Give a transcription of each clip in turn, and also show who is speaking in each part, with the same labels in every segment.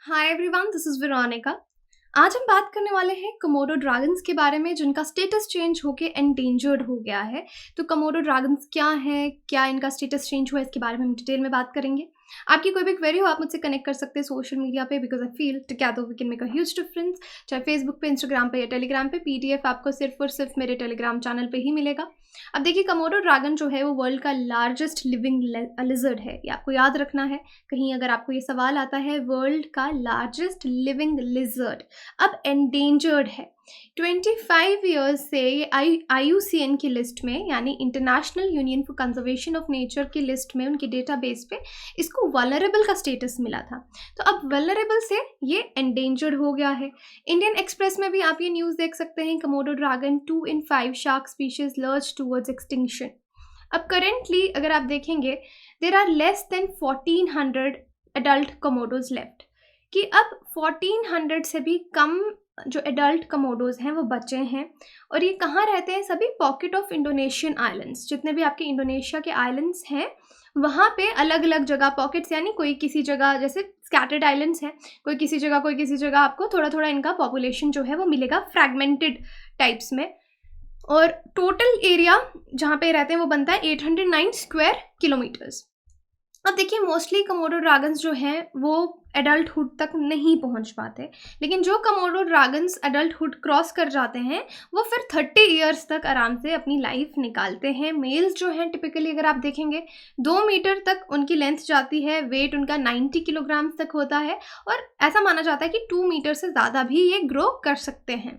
Speaker 1: Hi everyone, this is Veronica. आज हम बात करने वाले हैं कमोडो ड्रैगन्स के बारे में जिनका स्टेटस चेंज होके एंडेंजर्ड हो गया है। तो कमोडो ड्रैगन्स क्या है, क्या इनका स्टेटस चेंज हुआ, इसके बारे में हम डिटेल में बात करेंगे। आपकी कोई भी क्वेरी हो आप मुझसे कनेक्ट कर सकते हैं सोशल मीडिया पे, because I feel together we can make a huge difference. चाहे फेसबुक पे, इंस्टाग्राम पे या टेलीग्राम पे, पीडीएफ आपको सिर्फ और सिर्फ मेरे टेलीग्राम चैनल पे ही मिलेगा। अब देखिए, कमोडो ड्रैगन जो है वो वर्ल्ड का लार्जेस्ट लिविंग लिजर्ड है। ये आपको याद रखना है, कहीं अगर आपको ये सवाल आता है, वर्ल्ड का लार्जेस्ट लिविंग लिजर्ड अब एंडेंजर्ड है। 25 ईयर्स से ये IUCN की लिस्ट में, यानी international union for conservation of nature की लिस्ट में, उनके डेटाबेस पे इसको वल्नरेबल का स्टेटस मिला था। तो अब वल्नरेबल से ये एंडेंजर्ड हो गया है। इंडियन एक्सप्रेस में भी आप ये न्यूज़ देख सकते हैं, Komodo dragon 2 in 5 shark species lurch towards extinction. अब करेंटली अगर आप देखेंगे, there are less than 1400 adult Komodos left. कि अब 1400 से भी कम जो एडल्ट कमोडोज हैं वो बचे हैं। और ये कहाँ रहते हैं? सभी पॉकेट ऑफ इंडोनेशियन आइलैंड्स, जितने भी आपके इंडोनेशिया के आइलैंड्स हैं वहाँ पे अलग अलग जगह पॉकेट्स, यानी कोई किसी जगह, जैसे स्कैटर्ड आइलैंड्स हैं, कोई किसी जगह आपको थोड़ा थोड़ा इनका पॉपुलेशन जो है वो मिलेगा फ्रैगमेंटेड टाइप्स में। और टोटल एरिया जहाँ पे रहते हैं वो बनता है 809 स्क्वायर किलोमीटर्स। अब देखिए, मोस्टली कमोडो ड्रैगन्स जो हैं वो एडल्टहुड तक नहीं पहुंच पाते, लेकिन जो कमोडो ड्रैगन्स एडल्टहुड क्रॉस कर जाते हैं वो फिर 30 ईयर्स तक आराम से अपनी लाइफ निकालते हैं। मेल्स जो हैं टिपिकली अगर आप देखेंगे 2 मीटर तक उनकी लेंथ जाती है, वेट उनका 90 किलोग्राम तक होता है, और ऐसा माना जाता है कि 2 मीटर से ज़्यादा भी ये ग्रो कर सकते हैं।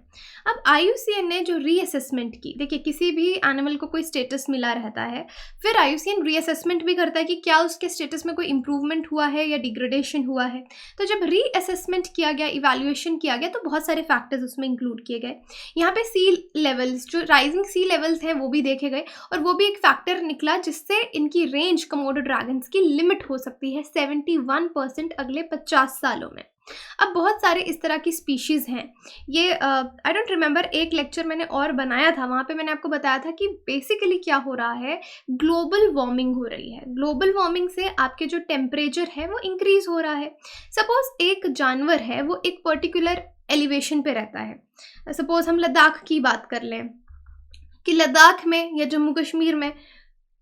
Speaker 1: अब IUCN ने जो रीअसेसमेंट की, देखिए किसी भी एनिमल को कोई स्टेटस मिला रहता है, फिर IUCN रीअसेसमेंट भी करता है कि क्या उसके स्टेटस में कोई इंप्रूवमेंट हुआ है या डिग्रेडेशन हुआ है। तो जब रीअसेसमेंट किया गया, इवैल्यूएशन किया गया, तो बहुत सारे फैक्टर्स उसमें इंक्लूड किए गए। यहाँ पे सी लेवल्स, जो राइजिंग सी लेवल्स हैं वो भी देखे गए, और वो भी एक फैक्टर निकला जिससे इनकी रेंज कमोडो ड्रैगन्स की लिमिट हो सकती है 71% अगले 50 सालों में। अब बहुत सारे इस तरह की स्पीशीज़ हैं। ये आई डोंट रिमेंबर, एक लेक्चर मैंने और बनाया था, वहाँ पे मैंने आपको बताया था कि बेसिकली क्या हो रहा है, ग्लोबल वार्मिंग हो रही है। ग्लोबल वार्मिंग से आपके जो टेम्परेचर है वो इंक्रीज हो रहा है। सपोज एक जानवर है, वो एक पर्टिकुलर एलिवेशन पे रहता है। सपोज हम लद्दाख की बात कर लें कि लद्दाख में या जम्मू कश्मीर में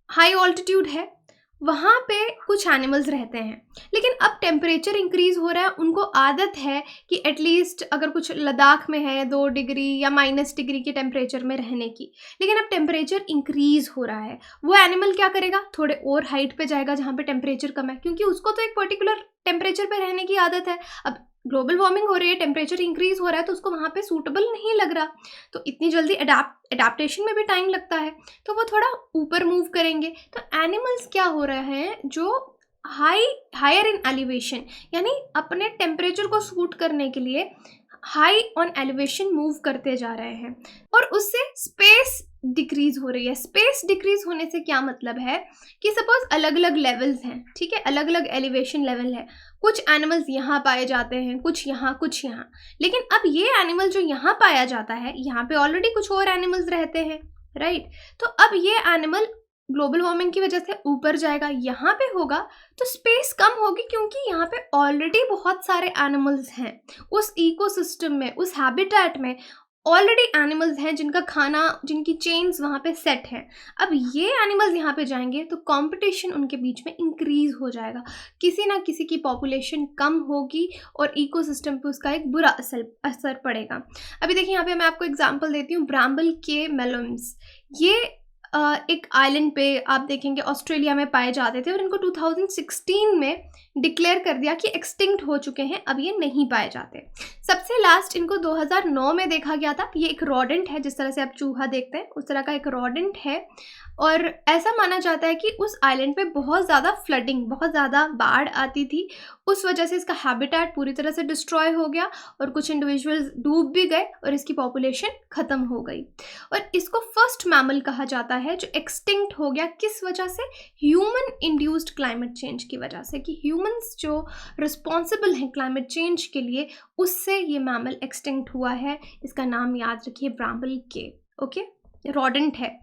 Speaker 1: हाई ऑल्टीट्यूड है, वहाँ पे कुछ एनिमल्स रहते हैं, लेकिन अब टेम्परेचर इंक्रीज़ हो रहा है। उनको आदत है कि एटलीस्ट अगर कुछ लद्दाख में है 2 डिग्री या -डिग्री के टेम्परेचर में रहने की, लेकिन अब टेम्परेचर इंक्रीज़ हो रहा है। वो एनिमल क्या करेगा? थोड़े और हाइट पे जाएगा जहाँ पे टेम्परेचर कम है, क्योंकि उसको तो एक पर्टिकुलर टेम्परेचर पे रहने की आदत है। अब ग्लोबल वार्मिंग हो रही है, टेम्परेचर इंक्रीज़ हो रहा है, तो उसको वहाँ पे सूटेबल नहीं लग रहा, तो इतनी जल्दी अडेप्टेशन में भी टाइम लगता है, तो वो थोड़ा ऊपर मूव करेंगे। तो एनिमल्स क्या हो रहे हैं, जो हायर इन एलिवेशन, यानी अपने टेम्परेचर को सूट करने के लिए हाई ऑन एलिवेशन मूव करते जा रहे हैं, और उससे स्पेस डिक्रीज हो रही है। स्पेस डिक्रीज होने से क्या मतलब है कि सपोज अलग अलग लेवल्स हैं, ठीक है, अलग अलग एलिवेशन लेवल है, कुछ एनिमल्स यहाँ पाए जाते हैं, कुछ यहाँ, लेकिन अब ये एनिमल जो यहाँ पाया जाता है, यहाँ पे ऑलरेडी कुछ और एनिमल्स रहते हैं, राइट। तो अब ये एनिमल ग्लोबल वार्मिंग की वजह से ऊपर जाएगा, यहाँ पे होगा तो स्पेस कम होगी, क्योंकि यहाँ पे ऑलरेडी बहुत सारे एनिमल्स हैं उस इकोसिस्टम में, उस हैबिटेट में ऑलरेडी एनिमल्स हैं जिनका खाना, जिनकी चेन्स वहाँ पे सेट हैं। अब ये एनिमल्स यहाँ पे जाएंगे तो कंपटीशन उनके बीच में इंक्रीज हो जाएगा, किसी ना किसी की पॉपुलेशन कम होगी और इकोसिस्टम पे उसका एक बुरा असर पड़ेगा। अभी देखिए, यहाँ पे मैं आपको एग्जांपल देती हूँ, ब्राम्बल के मेलम्स। ये एक आइलैंड पे आप देखेंगे ऑस्ट्रेलिया में पाए जाते थे, और इनको 2016 में डिक्लेयर कर दिया कि एक्सटिंक्ट हो चुके हैं, अब ये नहीं पाए जाते। सबसे लास्ट इनको 2009 में देखा गया था। ये एक रॉडेंट है, जिस तरह से आप चूहा देखते हैं उस तरह का एक रॉडेंट है, और ऐसा माना जाता है कि उस आइलैंड पे बहुत ज़्यादा फ्लडिंग, बहुत ज़्यादा बाढ़ आती थी, उस वजह से इसका हैबिटेट पूरी तरह से डिस्ट्रॉय हो गया, और कुछ इंडिविजुअल्स डूब भी गए और इसकी पॉपुलेशन ख़त्म हो गई। और इसको फर्स्ट मैमल कहा जाता है जो एक्सटिंक्ट हो गया। किस वजह से? ह्यूमन इंड्यूस्ड क्लाइमेट चेंज की वजह से, कि ह्यूमंस जो रिस्पॉन्सिबल हैं क्लाइमेट चेंज के लिए, उससे ये मैमल एक्सटिंक्ट हुआ है। इसका नाम याद रखिए, ब्राम्बल के, ओके, रॉडेंट है।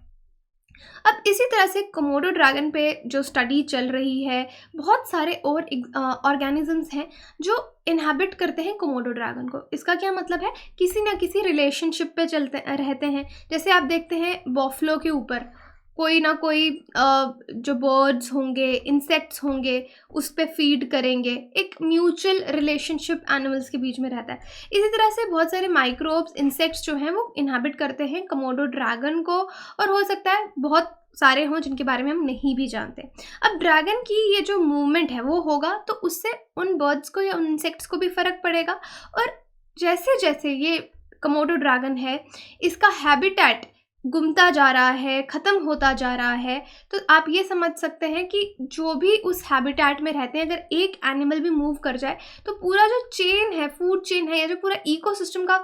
Speaker 1: अब इसी तरह से कोमोडो ड्रैगन पे जो स्टडी चल रही है, बहुत सारे और ऑर्गेनिजम्स हैं जो इनहैबिट करते हैं कोमोडो ड्रैगन को। इसका क्या मतलब है, किसी ना किसी रिलेशनशिप पे चलते रहते हैं। जैसे आप देखते हैं बॉफलो के ऊपर कोई ना कोई जो बर्ड्स होंगे, इंसेक्ट्स होंगे, उस पे फीड करेंगे। एक म्यूचुअल रिलेशनशिप एनिमल्स के बीच में रहता है। इसी तरह से बहुत सारे माइक्रोब्स, इंसेक्ट्स जो हैं वो इनहैबिट करते हैं कोमोडो ड्रैगन को, और हो सकता है बहुत सारे हों जिनके बारे में हम नहीं भी जानते। अब ड्रैगन की ये जो मूवमेंट है वो होगा तो उससे उन बर्ड्स को या उन इंसेक्ट्स को भी फ़र्क पड़ेगा। और जैसे जैसे ये कोमोडो ड्रैगन है, इसका हैबिटेट गुमता जा रहा है, ख़त्म होता जा रहा है, तो आप ये समझ सकते हैं कि जो भी उस हैबिटेट में रहते हैं, अगर एक एनिमल भी मूव कर जाए तो पूरा जो चेन है, फूड चेन है, या जो पूरा इकोसिस्टम का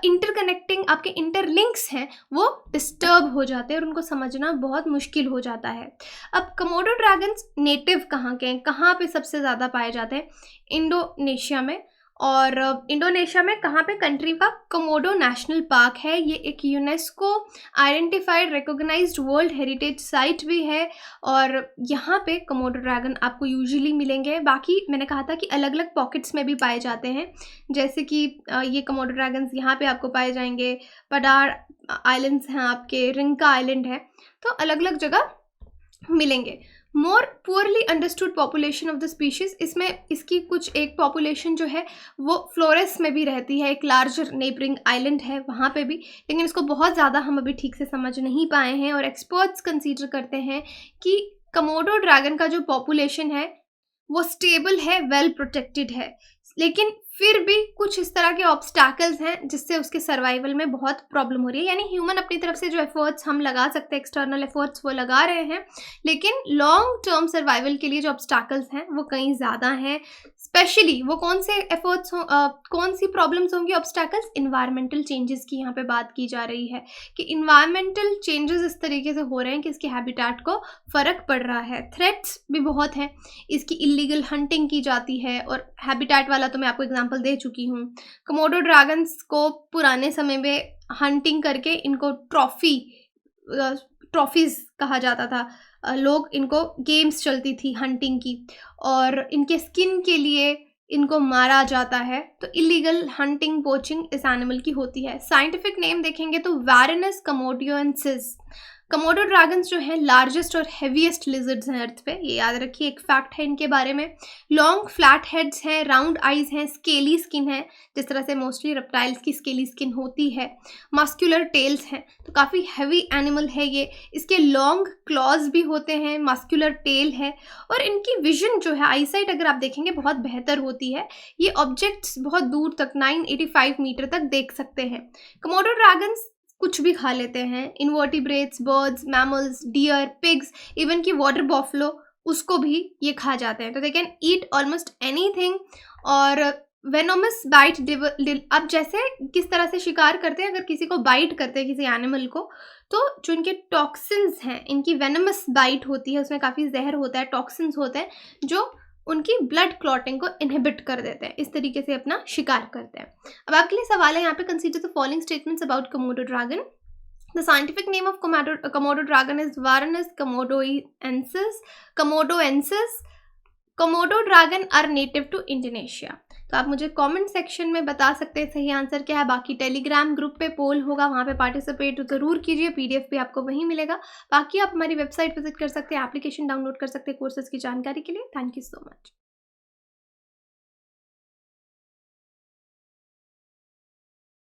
Speaker 1: इंटरकनेक्टिंग आपके इंटरलिंक्स हैं, वो डिस्टर्ब हो जाते हैं और उनको समझना बहुत मुश्किल हो जाता है। अब कोमोडो ड्रैगन्स नेटिव कहाँ के हैं, कहाँ पे सबसे ज़्यादा पाए जाते हैं? इंडोनेशिया में। और इंडोनेशिया में कहाँ पे? कंट्री का कोमोडो नेशनल पार्क है। ये एक UNESCO identified recognised world heritage site भी है, और यहाँ पे कोमोडो ड्रैगन आपको यूजुअली मिलेंगे। बाकी मैंने कहा था कि अलग अलग पॉकेट्स में भी पाए जाते हैं, जैसे कि ये कोमोडो ड्रैगन्स यहाँ पे आपको पाए जाएंगे। पडार आइलैंड्स हैं आपके, रिंका आइलैंड है, तो अलग अलग जगह मिलेंगे। More poorly understood population of the species, इसमें इसकी कुछ एक पॉपुलेशन जो है वो फ्लोरेस में भी रहती है, एक लार्जर नेबरिंग आइलैंड है वहाँ पे भी, लेकिन इसको बहुत ज़्यादा हम अभी ठीक से समझ नहीं पाए हैं। और एक्सपर्ट्स कंसीडर करते हैं कि कोमोडो ड्रैगन का जो पॉपुलेशन है वो स्टेबल है, वेल प्रोटेक्टेड है, लेकिन फिर भी कुछ इस तरह के ऑब्स्टैकल्स हैं जिससे उसके सर्वाइवल में बहुत प्रॉब्लम हो रही है। यानी ह्यूमन अपनी तरफ से जो एफर्ट्स हम लगा सकते हैं, एक्सटर्नल एफर्ट्स, वो लगा रहे हैं, लेकिन लॉन्ग टर्म सर्वाइवल के लिए जो ऑब्स्टैकल्स हैं वो कहीं ज़्यादा हैं। स्पेशली वो कौन से एफर्ट्स हों, कौन सी प्रॉब्लम्स होंगी, ऑब्स्टैकल्स? इन्वायरमेंटल चेंजेस की यहाँ पे बात की जा रही है कि इन्वायरमेंटल चेंजेस इस तरीके से हो रहे हैं कि इसके हैबिटेट को फ़र्क पड़ रहा है। थ्रेट्स भी बहुत हैं, इसकी इलीगल हंटिंग की जाती है, और हैबिटेट वाला तो मैं आपको एग्जांपल दे चुकी हूँ। कोमोडो ड्रैगन्स को पुराने समय में हंटिंग करके इनको ट्रॉफीज़ कहा जाता था। लोग इनको गेम्स चलती थी हंटिंग की, और इनके स्किन के लिए इनको मारा जाता है। तो इलीगल हंटिंग, पोचिंग इस एनिमल की होती है। साइंटिफिक नेम देखेंगे तो वारेनस कोमोडियोएंसिस। कोमोडो ड्रैगन्स जो हैं लार्जेस्ट और हेवीएस्ट लिजर्ड्स हैं अर्थ पे, ये याद रखिए, एक फैक्ट है इनके बारे में। लॉन्ग फ्लैट हेड्स हैं, राउंड आइज हैं, स्केली स्किन है, जिस तरह से मोस्टली रेप्टाइल्स की स्केली स्किन होती है। मस्कुलर टेल्स हैं, तो काफ़ी हैवी एनिमल है ये। इसके लॉन्ग क्लॉज भी होते हैं, मस्कुलर टेल है, और इनकी विजन जो है, आईसाइट अगर आप देखेंगे बहुत बेहतर होती है। ये ऑब्जेक्ट्स बहुत दूर तक 985 मीटर तक देख सकते हैं। कोमोडो ड्रैगन्स कुछ भी खा लेते हैं, invertebrates, birds, mammals, deer, pigs, even कि वाटर बॉफलो, उसको भी ये खा जाते हैं। तो they can eat almost anything. और वेनोमस बाइट, अब जैसे किस तरह से शिकार करते हैं, अगर किसी को बाइट करते हैं, किसी एनिमल को, तो जो इनके टॉक्सिन्स हैं, इनकी वेनोमस बाइट होती है, उसमें काफ़ी जहर होता है, टॉक्सिन्स होते हैं जो उनकी ब्लड क्लॉटिंग को इनहिबिट कर देते हैं। इस तरीके से अपना शिकार करते हैं। अब आपके लिए सवाल है यहाँ पे, consider the following statements about Komodo dragon. The scientific name of Komodo dragon is Varanus komodoensis. Komodoensis. Komodo dragon are native to Indonesia. तो आप मुझे कमेंट सेक्शन में बता सकते हैं सही आंसर क्या है। बाकी टेलीग्राम ग्रुप पे पोल होगा, वहाँ पे पार्टिसिपेट ज़रूर कीजिए, पीडीएफ भी आपको वहीं मिलेगा। बाकी आप हमारी वेबसाइट विजिट कर सकते हैं, एप्लीकेशन डाउनलोड कर सकते हैं कोर्सेज की जानकारी के लिए। Thank you so much.